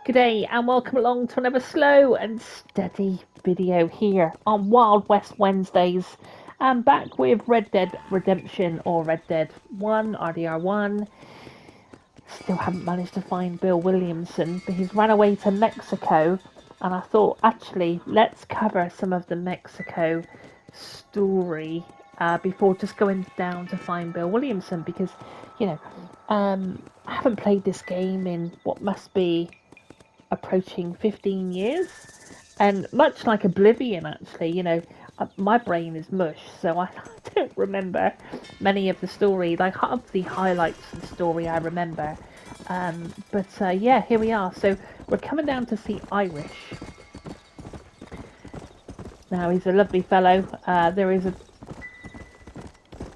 G'day and welcome along to another slow and steady video here on Wild West Wednesdays. I'm back with Red Dead Redemption or Red Dead 1, RDR1. Still haven't managed to find Bill Williamson, but he's run away to Mexico. And I thought, actually, let's cover some of the Mexico story before just going down to find Bill Williamson because, you know, I haven't played this game in what must be approaching 15 years. And much like Oblivion, actually, my brain is mush, so I don't remember many of the story. Like, half the highlights of the story I remember. But yeah, here we are. So we're coming down to see Irish. Now, he's a lovely fellow. I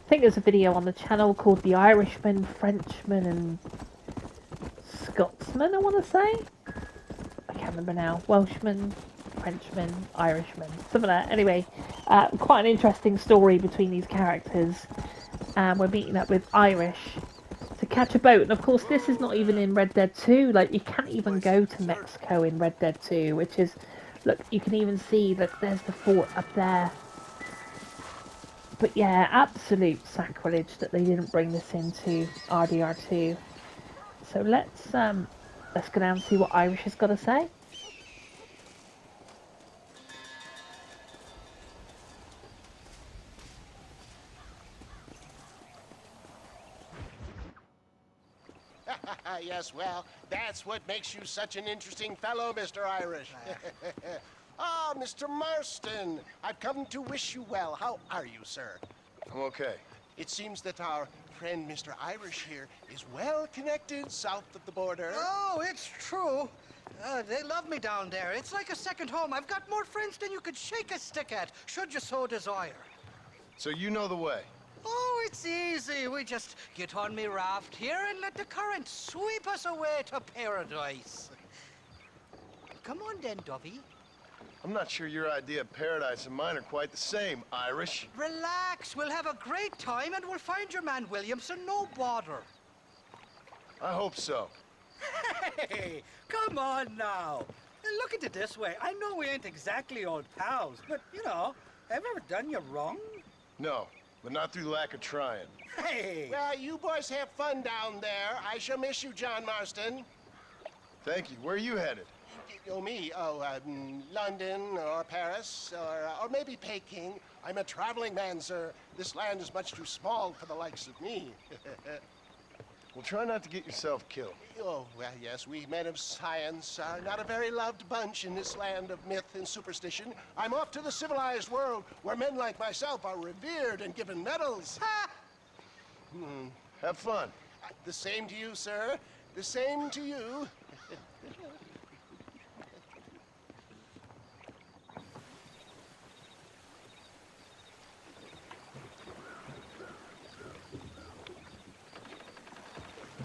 think there's a video on the channel called The Irishman, Frenchman, and Scotsman, I want to say. I can't remember now. Welshman, Frenchman, Irishman, something like that. Anyway, quite an interesting story between these characters. We're meeting up with Irish to catch a boat, and of course, this is not even in Red Dead 2. Like, you can't even go to Mexico in Red Dead 2, which is, look, you can even see that there's the fort up there. But yeah, absolute sacrilege that they didn't bring this into RDR2. So let's go down and see what Irish has got to say. Yes, well, that's what makes you such an interesting fellow, Mr. Irish. Ah, Mr. Marston, I've come to wish you well. How are you, sir? I'm okay. It seems that our friend Mr. Irish here is well connected south of the border. Oh, it's true. They love me down there. It's like a second home. I've got more friends than you could shake a stick at, should you so desire. So you know the way? Oh, it's easy. We just get on me raft here and let the current sweep us away to paradise. Come on then, Dovey. I'm not sure your idea of paradise and mine are quite the same, Irish. Relax. We'll have a great time and we'll find your man Williamson, no bother. I hope so. Hey, come on now. Look at it this way. I know we ain't exactly old pals, but, have I ever done you wrong? No, but not through lack of trying. Hey! Well, you boys have fun down there. I shall miss you, John Marston. Thank you. Where are you headed? Oh, me? London or Paris or maybe Peking. I'm a traveling man, sir. This land is much too small for the likes of me. Well, try not to get yourself killed. Oh, well, yes, we men of science are not a very loved bunch in this land of myth and superstition. I'm off to the civilized world where men like myself are revered and given medals. Ha! Have fun. The same to you, sir. The same to you.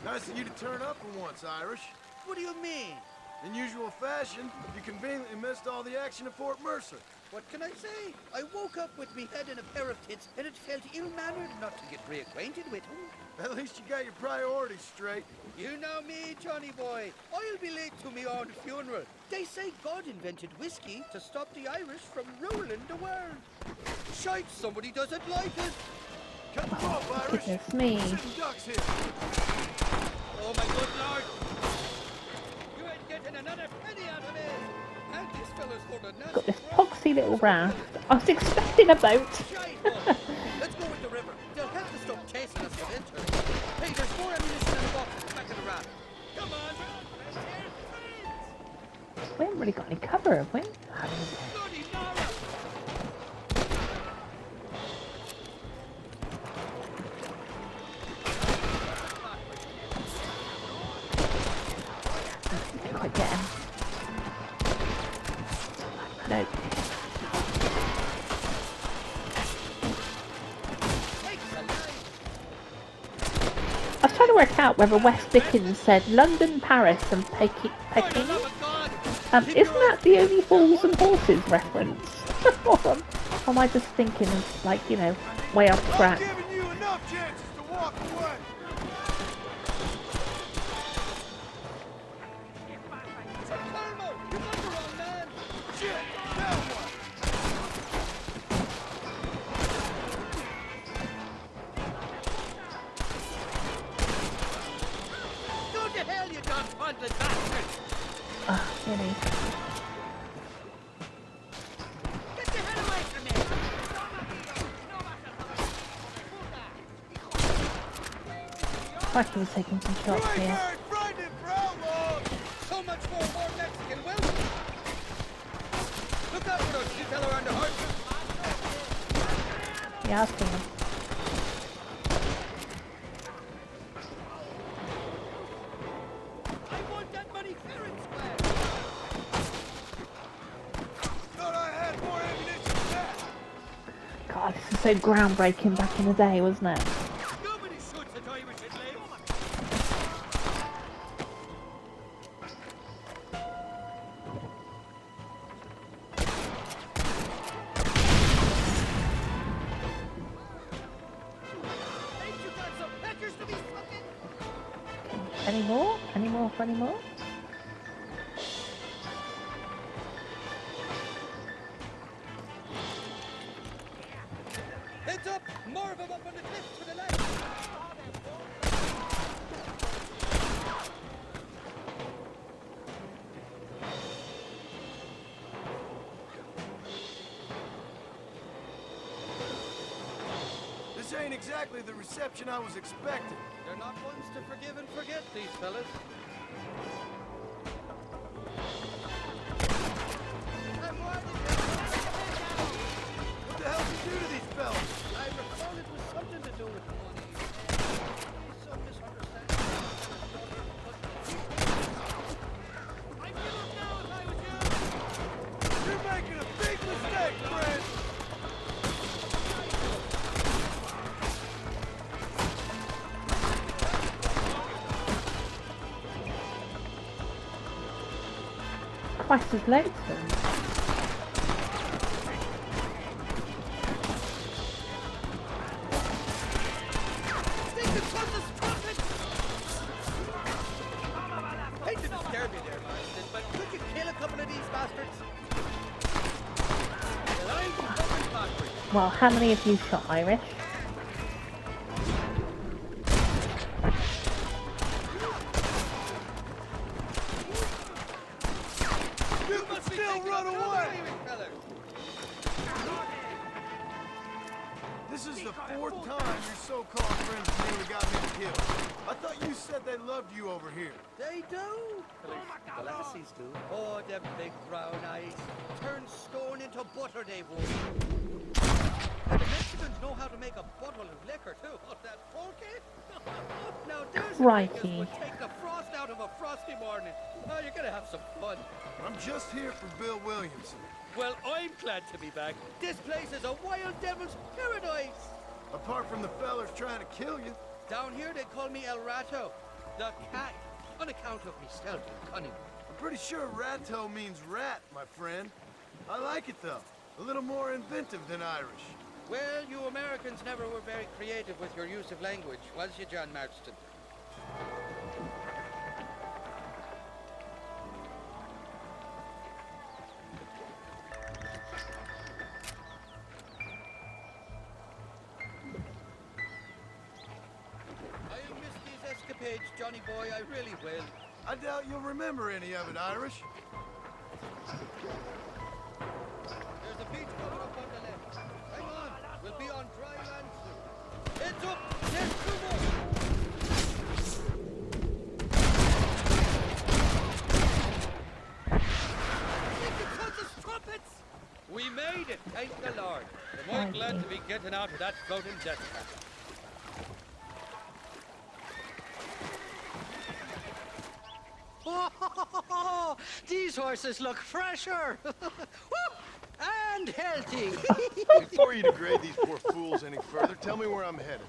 Nice of you to turn up for once, Irish. What do you mean? In usual fashion, you conveniently missed all the action at Fort Mercer. What can I say? I woke up with me head in a pair of tits, and it felt ill-mannered not to get reacquainted with him. At least you got your priorities straight. You know me, Johnny boy. I'll be late to me own funeral. They say God invented whiskey to stop the Irish from ruling the world. Shite, somebody doesn't like it. Cut them off, Irish. Goodness me. Sitting ducks here. Oh, my good lord. You ain't getting another penny out of this. And this fella's holding Got nasty this poxy little raft. I was expecting a boat. Shite, boy. Let's go with the river. They'll have to stop chasing us from enter. Hey, there's more ammunition in the box at the back of the raft. Come on. We haven't really got any cover, have we? Bloody Nara. Can't quite get him. No. I was trying to work out whether West Dickens said London, Paris, and Peking. Isn't that the only Fools and Horses reference? Or am I just thinking of, like, way off track? I'm giving you enough chances to walk away. Really. Get the hell away from me! Crikey, we're taking some shots You ain't here. very frightening for outlaws! So much for more Mexican welcome! Look out for those two fellow around the horse! Yeah, I've seen them. I want that money fair and square! Thought I had more ammunition than that! God, this is so groundbreaking back in the day, wasn't it? Nobody shoots at Irish in Lake. Ain't you got some peckers to be fucking? Any more? Any more? Any more? Heads up! More of them up on the cliff to the left! This ain't exactly the reception I was expecting. They're not ones to forgive and forget, these fellas. What the hell did you do to these fellas? I recall it was something to do with money. Some misunderstanding. I'd give up now if I was you. You're making a big mistake, friend! Christ, there's loads of them. Think the closest trumpet! Hate to disturb you there, Marston, but could you kill a couple of these bastards? Well, I'm fucking pottery. Well, how many of you shot Irish? You can still run away! This is the fourth time your so-called friends nearly got me killed. I thought you said they loved you over here. They do. The lassies do. Oh, them big brown eyes. Turn stone into butter, they would. And the Mexicans know how to make a bottle of liquor, too. Oh, that pulque? Now, there's a Crikey. thing that would take the frost out of a frosty morning. Oh, you're gonna have some fun. I'm just here for Bill Williamson. Well, I'm glad to be back. This place is a wild devil's paradise. Apart from the fellers trying to kill you. Down here, they call me El Rato, the cat, on account of me stealth and cunning. I'm pretty sure Ratto means rat, my friend. I like it, though. A little more inventive than Irish. Well, you Americans never were very creative with your use of language, was you, John Marston? I'll miss these escapades, Johnny boy, I really will. I doubt you'll remember any of it, Irish. There's a beach coming up on the left. Hang on, we'll be on dry land soon. Heads up, there's two more. Think the closest trumpets! We made it, thank the Lord. And we're glad to be getting out of that floating death trap. Oh, these horses look fresher. Woo! And healthy. Before you degrade these poor fools any further, tell me where I'm headed.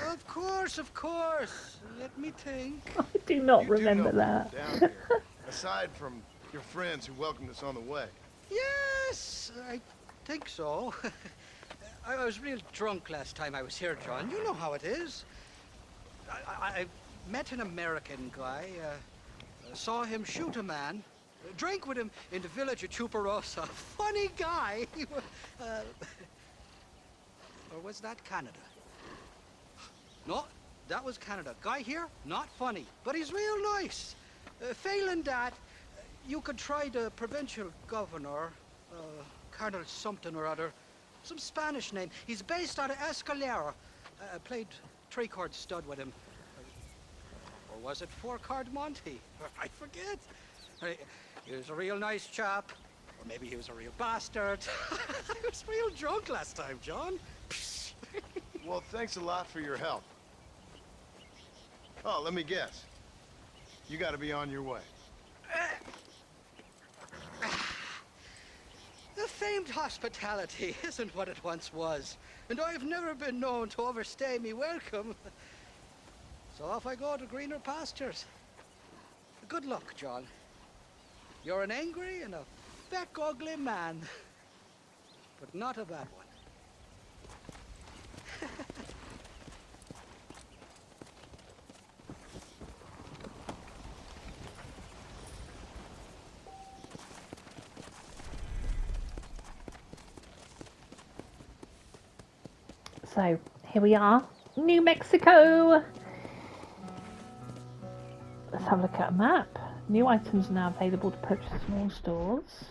Of course, of course. Let me think. I do not You do remember know that. down here, aside from your friends who welcomed us on the way. Yes, I think so. I was real drunk last time I was here, John. You know how it is. I met an American guy, saw him shoot a man, drank with him in the village of Chuparosa. Funny guy. Or was that Canada? No, that was Canada. Guy here, not funny, but he's real nice. Failing that, You could try the provincial governor, uh, Colonel something or other. Some Spanish name. He's based out of Escalera. I played three-card stud with him. Or was it four-card Monty? I forget. He was a real nice chap. Or maybe he was a real bastard. I was real drunk last time, John. Well, thanks a lot for your help. Oh, let me guess. You gotta be on your way. The famed hospitality isn't what it once was, and I've never been known to overstay me welcome. So off I go to greener pastures. Good luck, John. You're an angry and a feck ugly man, but not a bad one. So here we are, New Mexico. Let's have a look at a map. New items now available to purchase in all stores.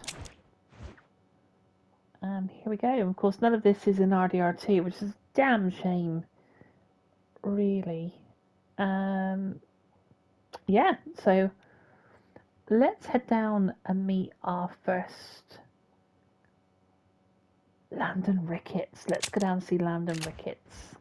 And here we go. Of course, none of this is in RDR2, which is a damn shame, really. Yeah, so let's head down and meet our first Landon Ricketts. Let's go down and see Landon Ricketts.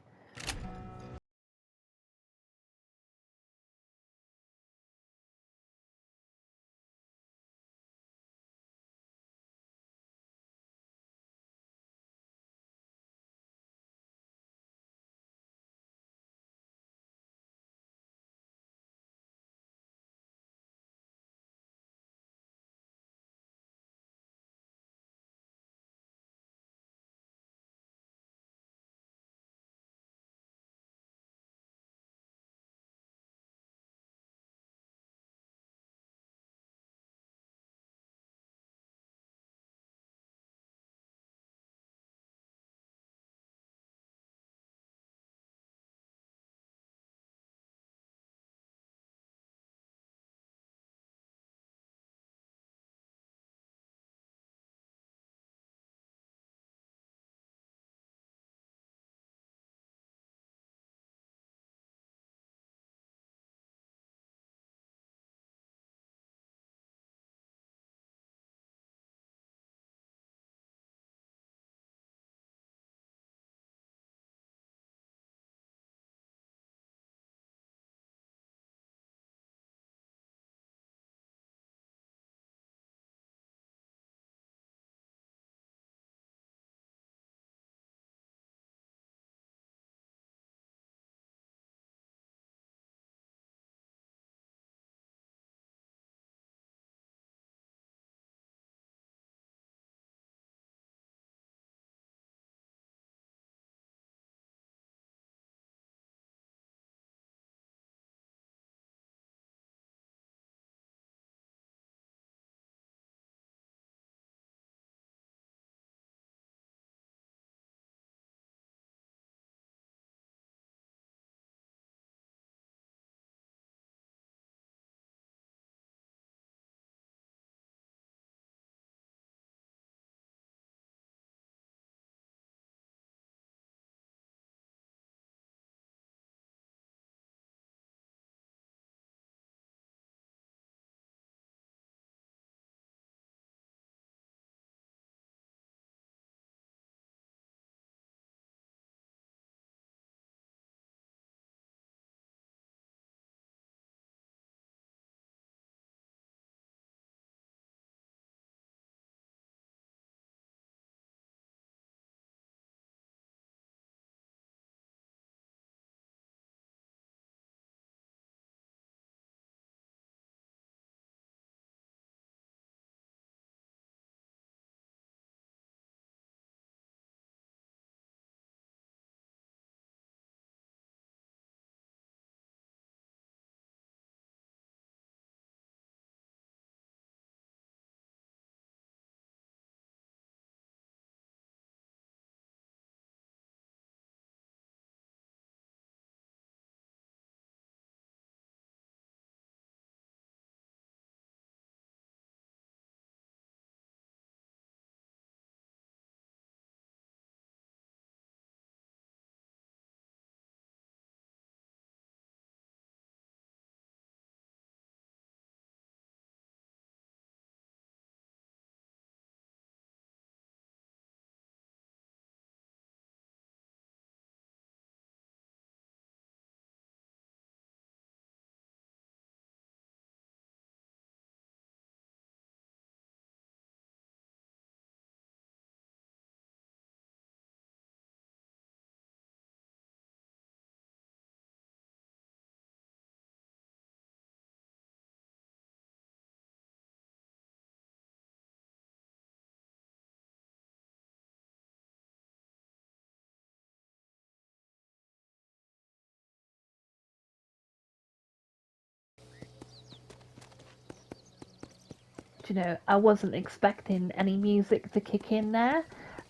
I wasn't expecting any music to kick in there.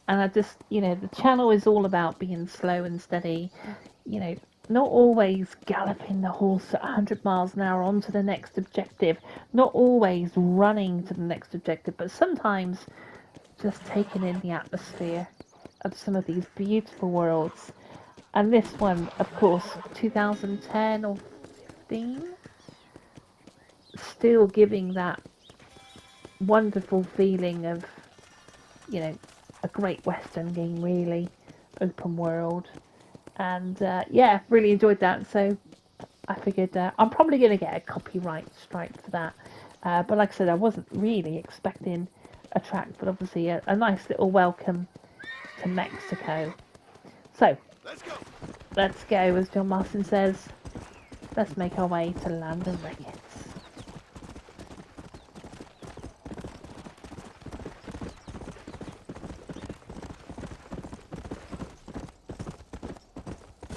And I just, the channel is all about being slow and steady, you know, not always galloping the horse at 100 miles an hour on to the next objective, not always running to the next objective, but sometimes just taking in the atmosphere of some of these beautiful worlds. And this one, of course, 2010 or 15, still giving that wonderful feeling of, you know, a great Western game, really, open world. And yeah, really enjoyed that. So I figured I'm probably going to get a copyright strike for that. But like I said, I wasn't really expecting a track, but obviously a nice little welcome to Mexico. So Let's go. let's go, as John Marston says. Let's make our way to Landon Ricketts.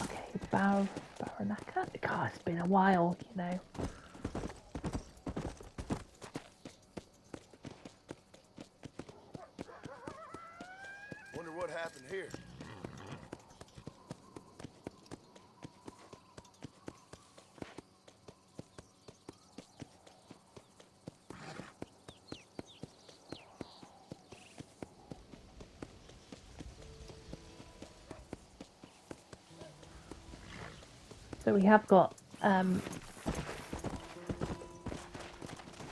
Okay, Baranaka. God, it's been a while, Wonder what happened here. So we have got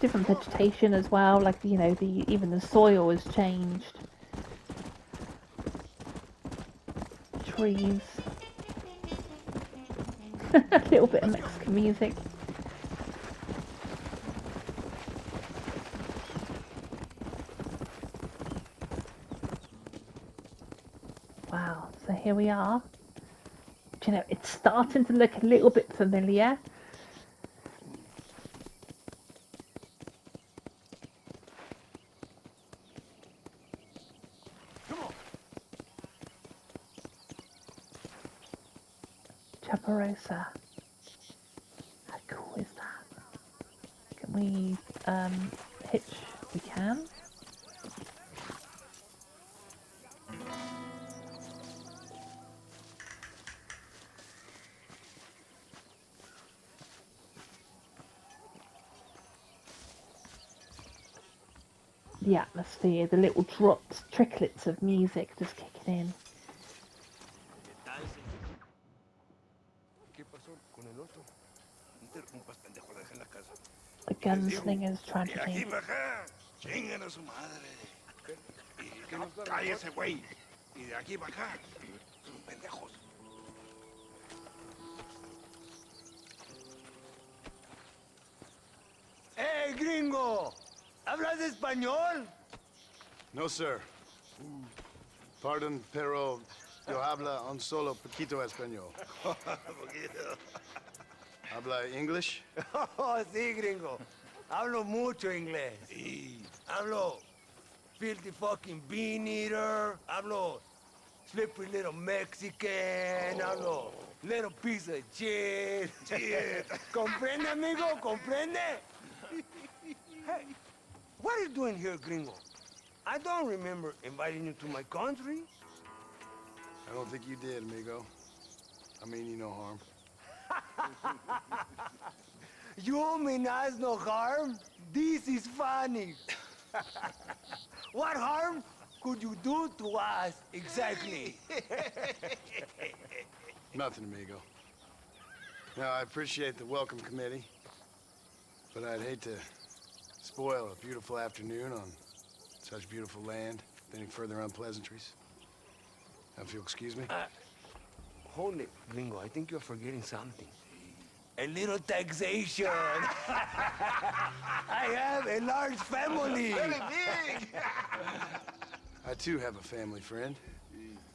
different vegetation as well, like the even the soil has changed. Trees. A little bit of Mexican music. Wow, so here we are. It's starting to look a little bit familiar. Chaparosa. How cool is that? Can we hitch? We can. The atmosphere, the little drops, tricklets of music just kicking in. A gunslinger's tragedy. Chingan a su madre. Que no cállese, güey. Y de aquí para acá, sus pendejos. ¡Hey, gringo! ¿Hablas español? No, sir. Pardon, pero yo habla un solo poquito español. Habla English? Oh, sí, gringo. Hablo mucho inglés. Sí. Hablo filthy fucking bean eater. Hablo slippery little Mexican. Hablo little piece of shit. ¿Comprende, amigo? ¿Comprende? Hey, what are you doing here, gringo? I don't remember inviting you to my country. I don't think you did, amigo. I mean you no harm. You mean us no harm? This is funny. What harm could you do to us, exactly? Nothing, amigo. Now, I appreciate the welcome committee, but I'd hate to spoil a beautiful afternoon on such beautiful land with any further unpleasantries. Now, if you'll excuse me. Hold it, gringo. I think you're forgetting something. A little taxation. I have a large family. Very big! I too have a family friend.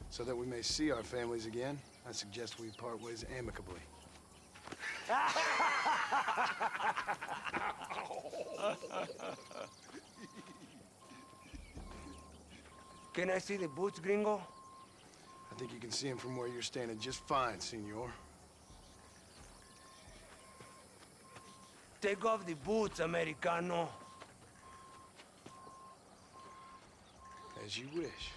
So that we may see our families again, I suggest we part ways amicably. Can I see the boots, gringo? I think you can see him from where you're standing just fine, senor. Take off the boots, Americano. As you wish.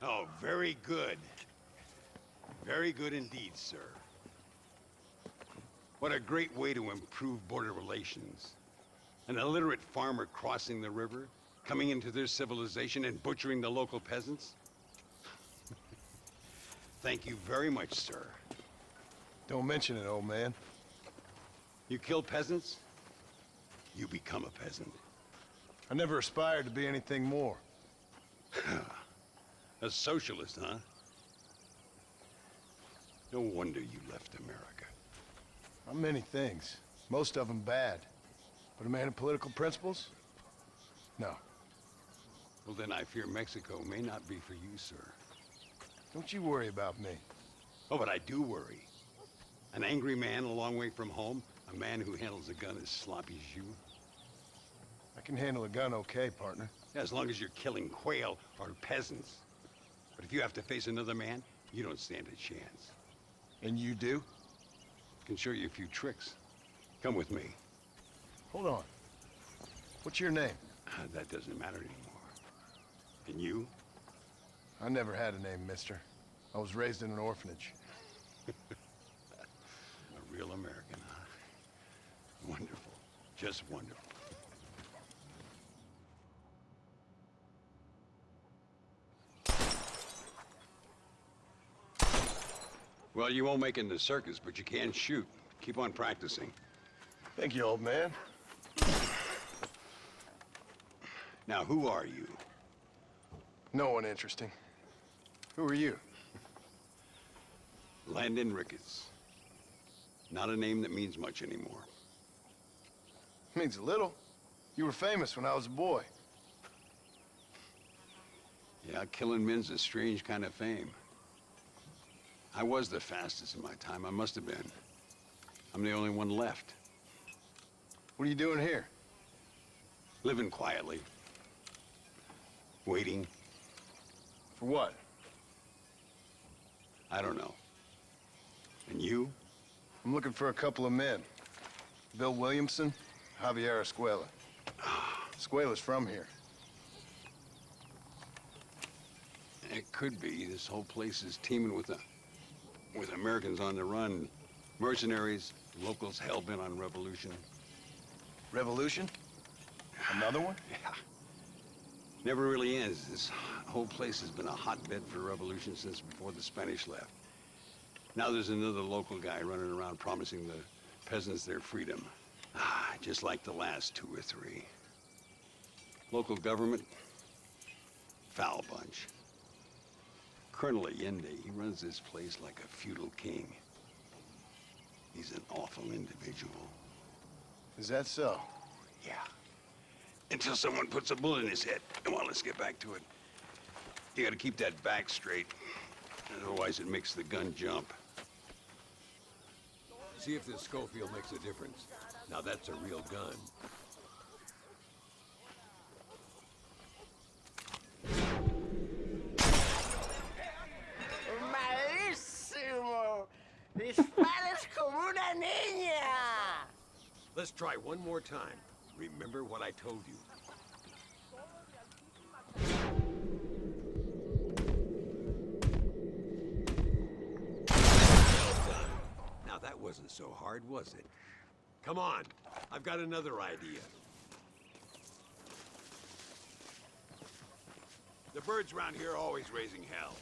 Oh, very good. Very good indeed, sir. What a great way to improve border relations. An illiterate farmer crossing the river, coming into their civilization and butchering the local peasants? Thank you very much, sir. Don't mention it, old man. You kill peasants, you become a peasant. I never aspired to be anything more. A socialist, huh? No wonder you left America. I'm many things. Most of them bad. But a man of political principles? No. Well, then I fear Mexico may not be for you, sir. Don't you worry about me. Oh, but I do worry. An angry man a long way from home, a man who handles a gun as sloppy as you. I can handle a gun okay, partner. As long as you're killing quail or peasants. But if you have to face another man, you don't stand a chance. And you do? Can show you a few tricks. Come with me. Hold on. What's your name? That doesn't matter anymore. And you? I never had a name, mister. I was raised in an orphanage. A real American, huh? Wonderful. Just wonderful. Well, you won't make it in the circus, but you can shoot. Keep on practicing. Thank you, old man. Now, who are you? No one interesting. Who are you? Landon Ricketts. Not a name that means much anymore. Means a little. You were famous when I was a boy. Yeah, killing men's a strange kind of fame. I was the fastest in my time. I must have been. I'm the only one left. What are you doing here? Living quietly. Waiting. For what? I don't know. And you? I'm looking for a couple of men. Bill Williamson, Javier Escuela. Escuela's from here. It could be. This whole place is teeming with Americans on the run. Mercenaries, locals hell-bent on revolution. Revolution? Another one? Yeah. Never really ends. This whole place has been a hotbed for revolution since before the Spanish left. Now there's another local guy running around promising the peasants their freedom. Just like the last two or three. Local government, foul bunch. Colonel Allende, he runs this place like a feudal king. He's an awful individual. Is that so? Yeah. Until someone puts a bullet in his head. Come on, let's get back to it. You gotta keep that back straight. Otherwise it makes the gun jump. See if this Schofield makes a difference. Now that's a real gun. Malísimo! ¡Disparas como una niña! Let's try one more time. Remember what I told you. Well done. Now that wasn't so hard, was it? Come on, I've got another idea. The birds around here are always raising hell,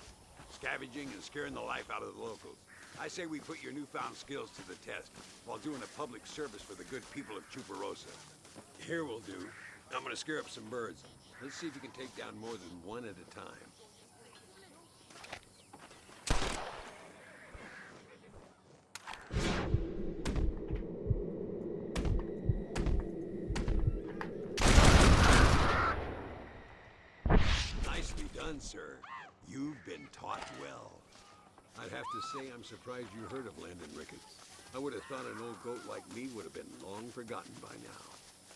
scavenging and scaring the life out of the locals. I say we put your newfound skills to the test while doing a public service for the good people of Chuparosa. Here will do. I'm gonna scare up some birds. Let's see if you can take down more than one at a time. Nicely done, sir. You've been taught well. I'd have to say I'm surprised you heard of Landon Ricketts. I would have thought an old goat like me would have been long forgotten by now.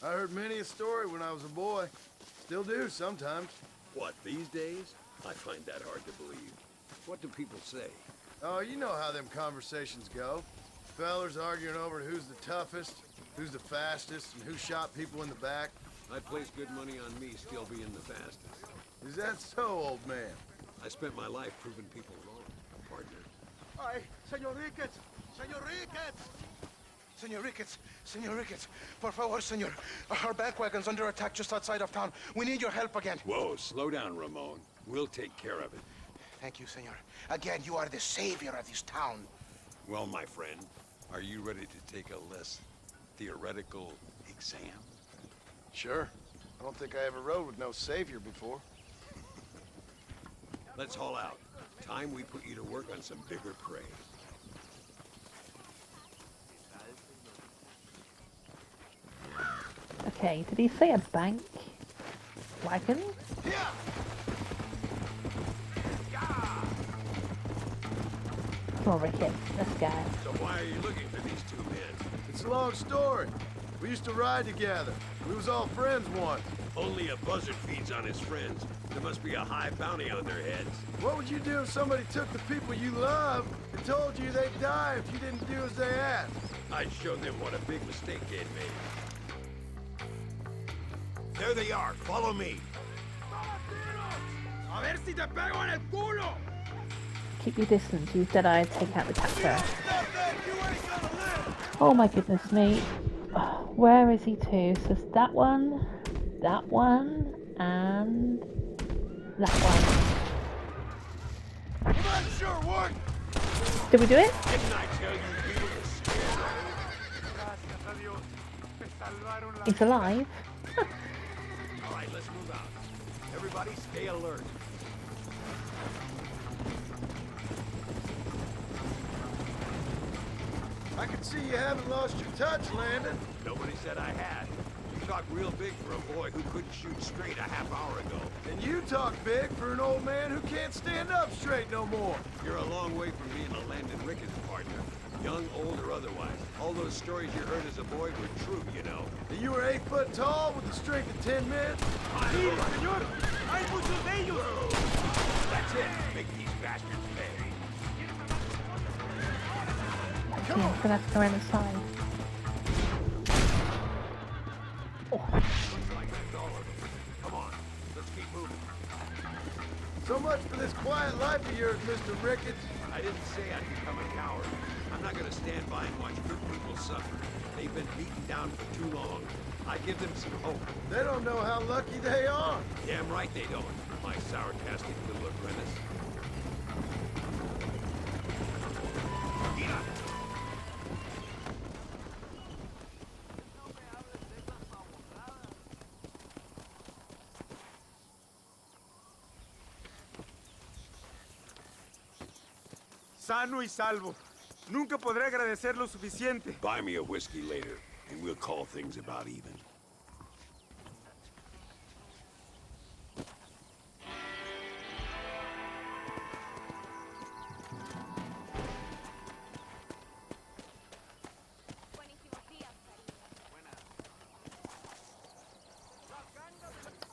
I heard many a story when I was a boy. Still do sometimes. What, these days? I find that hard to believe. What do people say? Oh, you know how them conversations go. Fellers arguing over who's the toughest, who's the fastest, and who shot people in the back. I'd place good money on me still being the fastest. Is that so, old man? I spent my life proving people wrong, partner. Ay, Señor Ricketts! Señor Ricketts! Señor Ricketts! Señor Ricketts! Por favor, señor. Our back wagon's under attack just outside of town. We need your help again. Whoa, slow down, Ramon. We'll take care of it. Thank you, senor. Again, you are the savior of this town. Well, my friend, are you ready to take a less theoretical exam? Sure. I don't think I ever rode with no savior before. Let's haul out. Time we put you to work on some bigger prey. Okay, did he say a bank wagon? Come on, Ricketts, let's go. So why are you looking for these two men? It's a long story. We used to ride together. We was all friends once. Only a buzzard feeds on his friends. There must be a high bounty on their heads. What would you do if somebody took the people you love and told you they'd die if you didn't do as they asked? I'd show them what a big mistake they'd made. There they are. Follow me. A ver si te pego en el culo! Keep your distance, use Deadeye to take out the captor. Oh my goodness me. Where is he to? So it's that one, and that one. I'm not sure what! Did we do it? Didn't I tell you people to scare? He's alive. All right, let's move out. Everybody stay alert. I can see you haven't lost your touch, Landon. Nobody said I had. You talk real big for a boy who couldn't shoot straight a half hour ago. And you talk big for an old man who can't stand up straight no more. You're a long way from being a Landon Ricketts partner. Young, old, or otherwise. All those stories you heard as a boy were true, you know. And you were 8 foot tall with the strength of 10 men? Señor! ¡Hay muchos de ellos! That's it. Make these bastards pay. Okay, I'm gonna have to go around the side. Oh. Looks like that's all of them. Come on, let's keep moving. So much for this quiet life of yours, Mr. Ricketts. I didn't say I'd become a coward. I'm not gonna stand by and watch good people suffer. They've been beaten down for too long. I give them some hope. They don't know how lucky they are. Damn right they don't. My sarcastic little apprentice. Mira. Sano y salvo. Nunca podré agradecer lo suficiente. Buy me a whiskey later, and we'll call things about even.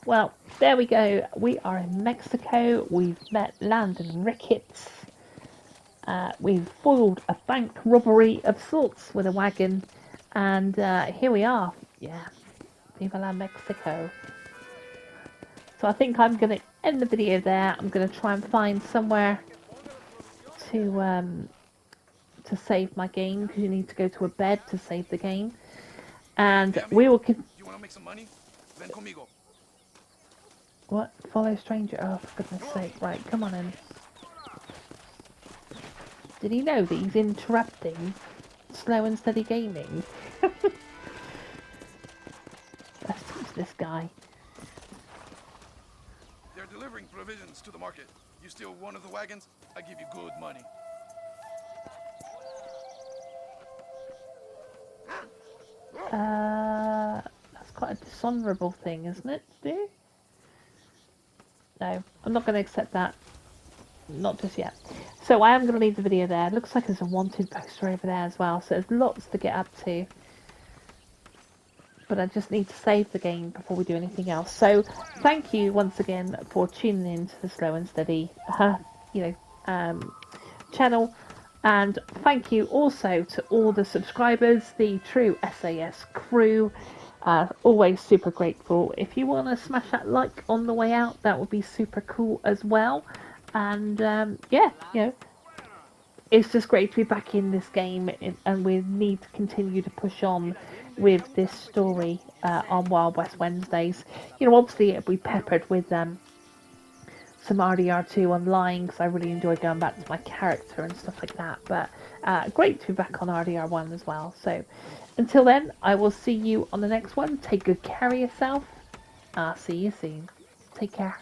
Well, there we go. We are in Mexico. We've met Landon Ricketts. We've foiled a bank robbery of sorts with a wagon. And here we are. Yeah. Viva la Mexico. So I think I'm going to end the video there. I'm going to try and find somewhere to save my game, because you need to go to a bed to save the game. And we will... You want to make some money? Ven conmigo. What? Follow stranger? Oh, for goodness sake. Right, come on in. Did he know that he's interrupting slow and steady gaming? Let's teach this guy. They're delivering provisions to the market. You steal one of the wagons, I give you good money. That's quite a dishonourable thing, isn't it, to do? No, I'm not going to accept that. Not just yet. So I am going to leave the video there. Looks like there's a wanted poster over there as well. So there's lots to get up to. but I just need to save the game before we do anything else. So thank you once again for tuning in to the Slow and Steady, you know, channel. And thank you also to all the subscribers, the true SAS crew. Always super grateful. If you want to smash that like on the way out, that would be super cool as well. And yeah, it's just great to be back in this game, and we need to continue to push on with this story on Wild West Wednesdays. Obviously it'll be peppered with some RDR2 online because I really enjoy going back to my character and stuff like that. But great to be back on RDR1 as well. So until then, I will see you on the next one. Take good care of yourself. I'll see you soon. Take care.